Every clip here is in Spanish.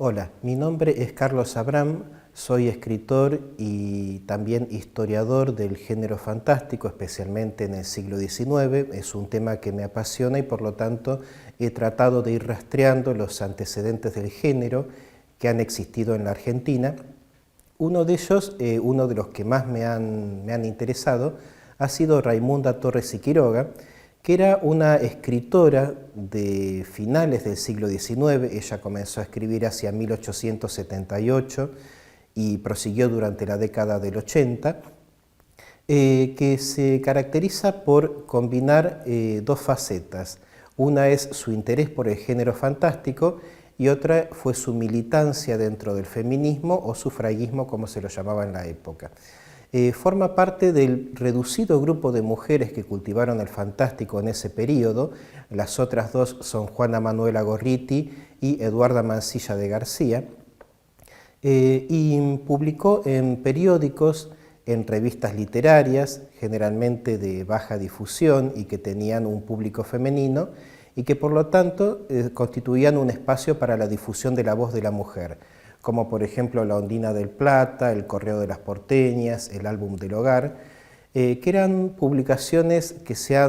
Hola, mi nombre es Carlos Abraham, soy escritor y también historiador del género fantástico, especialmente en el siglo XIX. Es un tema que me apasiona y por lo tanto he tratado de ir rastreando los antecedentes del género que han existido en la Argentina. Uno de ellos, uno de los que más me han interesado, ha sido Raimunda Torres y Quiroga, que era una escritora de finales del siglo XIX. Ella comenzó a escribir hacia 1878 y prosiguió durante la década del 80, que se caracteriza por combinar dos facetas. Una es su interés por el género fantástico y otra fue su militancia dentro del feminismo o sufragismo, como se lo llamaba en la época. Forma parte del reducido grupo de mujeres que cultivaron el fantástico en ese periodo. Las otras dos son Juana Manuela Gorriti y Eduarda Mansilla de García. Y publicó en periódicos, en revistas literarias, generalmente de baja difusión y que tenían un público femenino y que por lo tanto constituían un espacio para la difusión de la voz de la mujer, como por ejemplo La Ondina del Plata, El Correo de las Porteñas, El Álbum del Hogar, que eran publicaciones que ya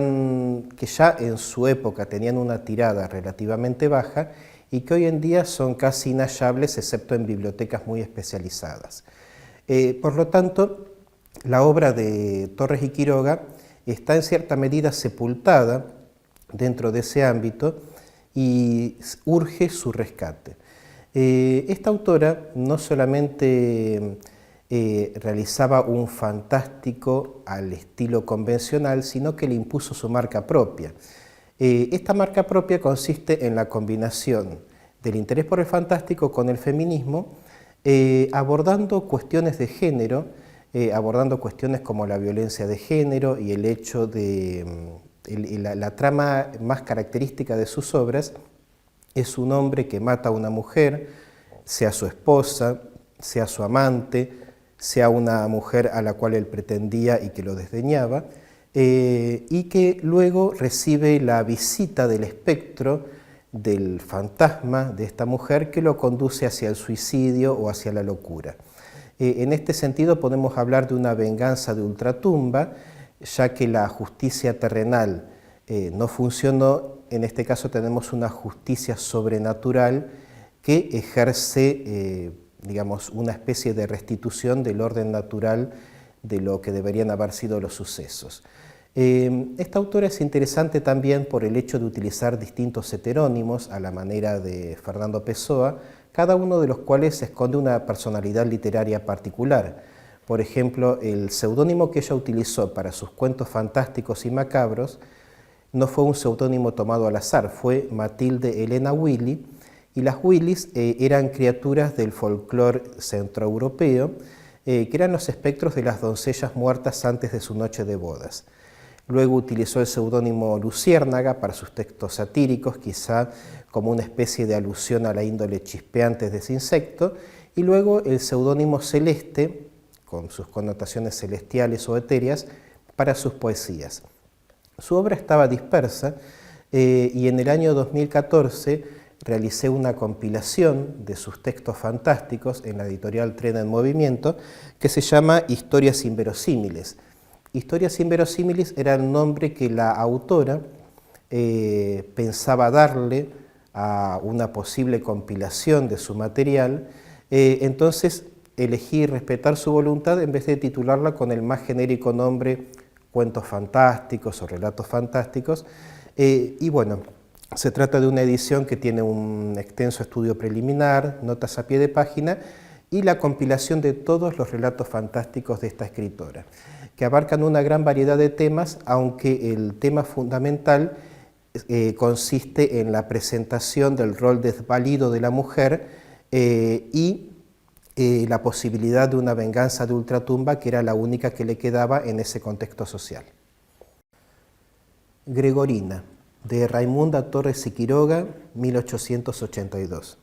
en su época tenían una tirada relativamente baja y que hoy en día son casi inhallables, excepto en bibliotecas muy especializadas. Por lo tanto, la obra de Torres y Quiroga está en cierta medida sepultada dentro de ese ámbito y urge su rescate. Esta autora no solamente realizaba un fantástico al estilo convencional, sino que le impuso su marca propia. Esta marca propia consiste en la combinación del interés por el fantástico con el feminismo, abordando cuestiones de género, abordando cuestiones como la violencia de género y el hecho de la trama más característica de sus obras es un hombre que mata a una mujer, sea su esposa, sea su amante, sea una mujer a la cual él pretendía y que lo desdeñaba, y que luego recibe la visita del espectro, del fantasma de esta mujer que lo conduce hacia el suicidio o hacia la locura. En este sentido podemos hablar de una venganza de ultratumba, ya que la justicia terrenal no funcionó. En este caso tenemos una justicia sobrenatural que ejerce, digamos, una especie de restitución del orden natural de lo que deberían haber sido los sucesos. Esta autora es interesante también por el hecho de utilizar distintos heterónimos a la manera de Fernando Pessoa, cada uno de los cuales esconde una personalidad literaria particular. Por ejemplo, el seudónimo que ella utilizó para sus cuentos fantásticos y macabros no fue un seudónimo tomado al azar, fue Matilde Elena Willy, y las Willys eran criaturas del folclore centroeuropeo, que eran los espectros de las doncellas muertas antes de su noche de bodas. Luego utilizó el seudónimo Luciérnaga para sus textos satíricos, quizá como una especie de alusión a la índole chispeante de ese insecto, y luego el seudónimo Celeste, con sus connotaciones celestiales o etéreas, para sus poesías. Su obra estaba dispersa y en el año 2014 realicé una compilación de sus textos fantásticos en la editorial Tren en Movimiento que se llama Historias Inverosímiles. Historias Inverosímiles era el nombre que la autora pensaba darle a una posible compilación de su material, entonces elegí respetar su voluntad en vez de titularla con el más genérico nombre Cuentos Fantásticos o Relatos Fantásticos, y bueno, se trata de una edición que tiene un extenso estudio preliminar, notas a pie de página y la compilación de todos los relatos fantásticos de esta escritora, que abarcan una gran variedad de temas, aunque el tema fundamental consiste en la presentación del rol desvalido de la mujer y la posibilidad de una venganza de ultratumba que era la única que le quedaba en ese contexto social. Gregorina, de Raimunda Torres y Quiroga, 1882.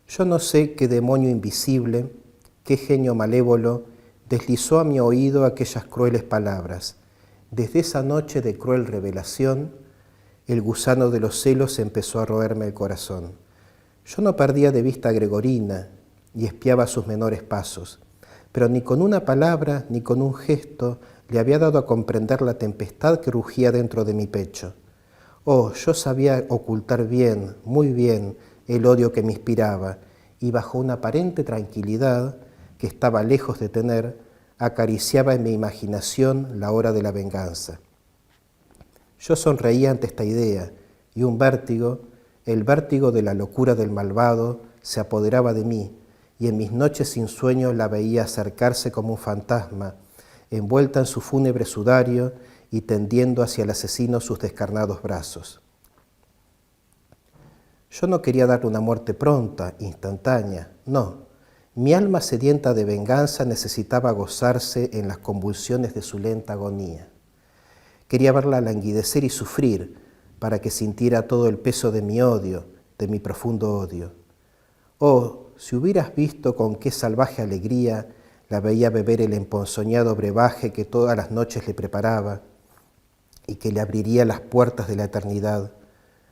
Yo no sé qué demonio invisible, qué genio malévolo deslizó a mi oído aquellas crueles palabras. Desde esa noche de cruel revelación, el gusano de los celos empezó a roerme el corazón. Yo no perdía de vista a Gregorina y espiaba sus menores pasos, pero ni con una palabra ni con un gesto le había dado a comprender la tempestad que rugía dentro de mi pecho. Oh, yo sabía ocultar bien, muy bien, el odio que me inspiraba, y bajo una aparente tranquilidad que estaba lejos de tener, acariciaba en mi imaginación la hora de la venganza. Yo sonreía ante esta idea, y un vértigo, el vértigo de la locura del malvado, se apoderaba de mí, y en mis noches sin sueño la veía acercarse como un fantasma, envuelta en su fúnebre sudario y tendiendo hacia el asesino sus descarnados brazos. Yo no quería darle una muerte pronta, instantánea, no. Mi alma sedienta de venganza necesitaba gozarse en las convulsiones de su lenta agonía. Quería verla languidecer y sufrir para que sintiera todo el peso de mi odio, de mi profundo odio. Oh, si hubieras visto con qué salvaje alegría la veía beber el emponzoñado brebaje que todas las noches le preparaba y que le abriría las puertas de la eternidad.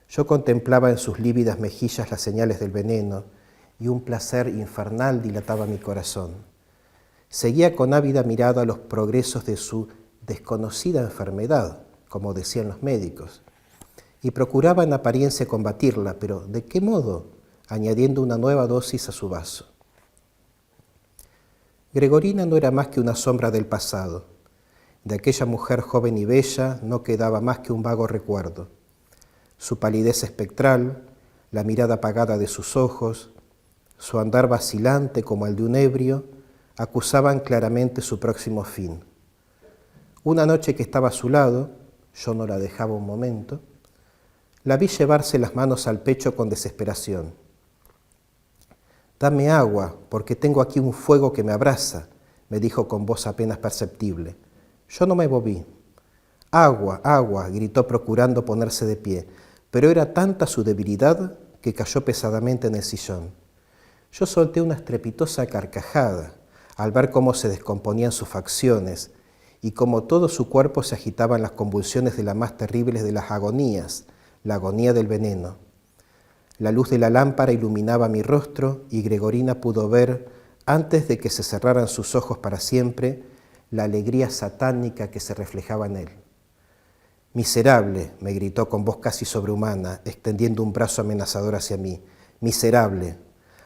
Yo contemplaba en sus lívidas mejillas las señales del veneno y un placer infernal dilataba mi corazón. Seguía con ávida mirada los progresos de su desconocida enfermedad, como decían los médicos, y procuraba en apariencia combatirla, pero ¿de qué modo? Añadiendo una nueva dosis a su vaso. Gregorina no era más que una sombra del pasado. De aquella mujer joven y bella no quedaba más que un vago recuerdo. Su palidez espectral, la mirada apagada de sus ojos, su andar vacilante como el de un ebrio, acusaban claramente su próximo fin. Una noche que estaba a su lado, yo no la dejaba un momento, la vi llevarse las manos al pecho con desesperación. «Dame agua, porque tengo aquí un fuego que me abraza», me dijo con voz apenas perceptible. Yo no me moví. «Agua, agua», gritó procurando ponerse de pie, pero era tanta su debilidad que cayó pesadamente en el sillón. Yo solté una estrepitosa carcajada al ver cómo se descomponían sus facciones y cómo todo su cuerpo se agitaba en las convulsiones de la más terribles de las agonías, la agonía del veneno. La luz de la lámpara iluminaba mi rostro y Gregorina pudo ver, antes de que se cerraran sus ojos para siempre, la alegría satánica que se reflejaba en él. «Miserable», me gritó con voz casi sobrehumana, extendiendo un brazo amenazador hacia mí. «Miserable,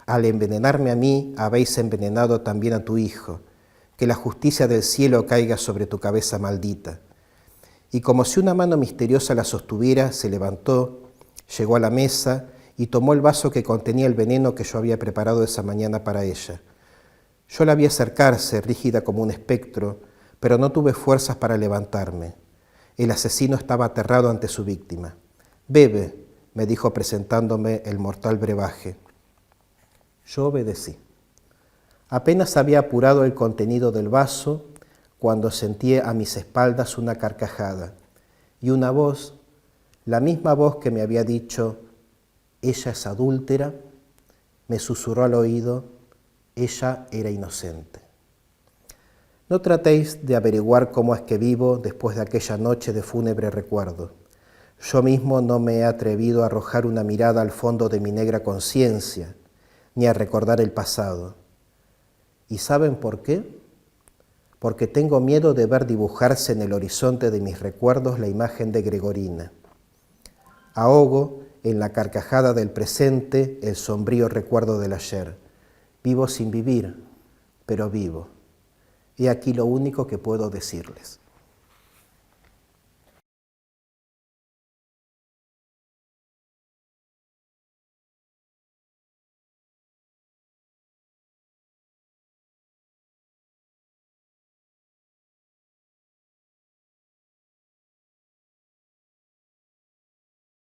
al envenenarme a mí, habéis envenenado también a tu hijo. Que la justicia del cielo caiga sobre tu cabeza maldita». Y como si una mano misteriosa la sostuviera, se levantó, llegó a la mesa y tomó el vaso que contenía el veneno que yo había preparado esa mañana para ella. Yo la vi acercarse, rígida como un espectro, pero no tuve fuerzas para levantarme. El asesino estaba aterrado ante su víctima. «Bebe», me dijo presentándome el mortal brebaje. Yo obedecí. Apenas había apurado el contenido del vaso cuando sentí a mis espaldas una carcajada y una voz, la misma voz que me había dicho «ella es adúltera», me susurró al oído «ella era inocente». No tratéis de averiguar cómo es que vivo después de aquella noche de fúnebre recuerdo. Yo mismo no me he atrevido a arrojar una mirada al fondo de mi negra conciencia, ni a recordar el pasado. ¿Y saben por qué? Porque tengo miedo de ver dibujarse en el horizonte de mis recuerdos la imagen de Gregorina. Ahogo en la carcajada del presente el sombrío recuerdo del ayer. Vivo sin vivir, pero vivo. He aquí lo único que puedo decirles.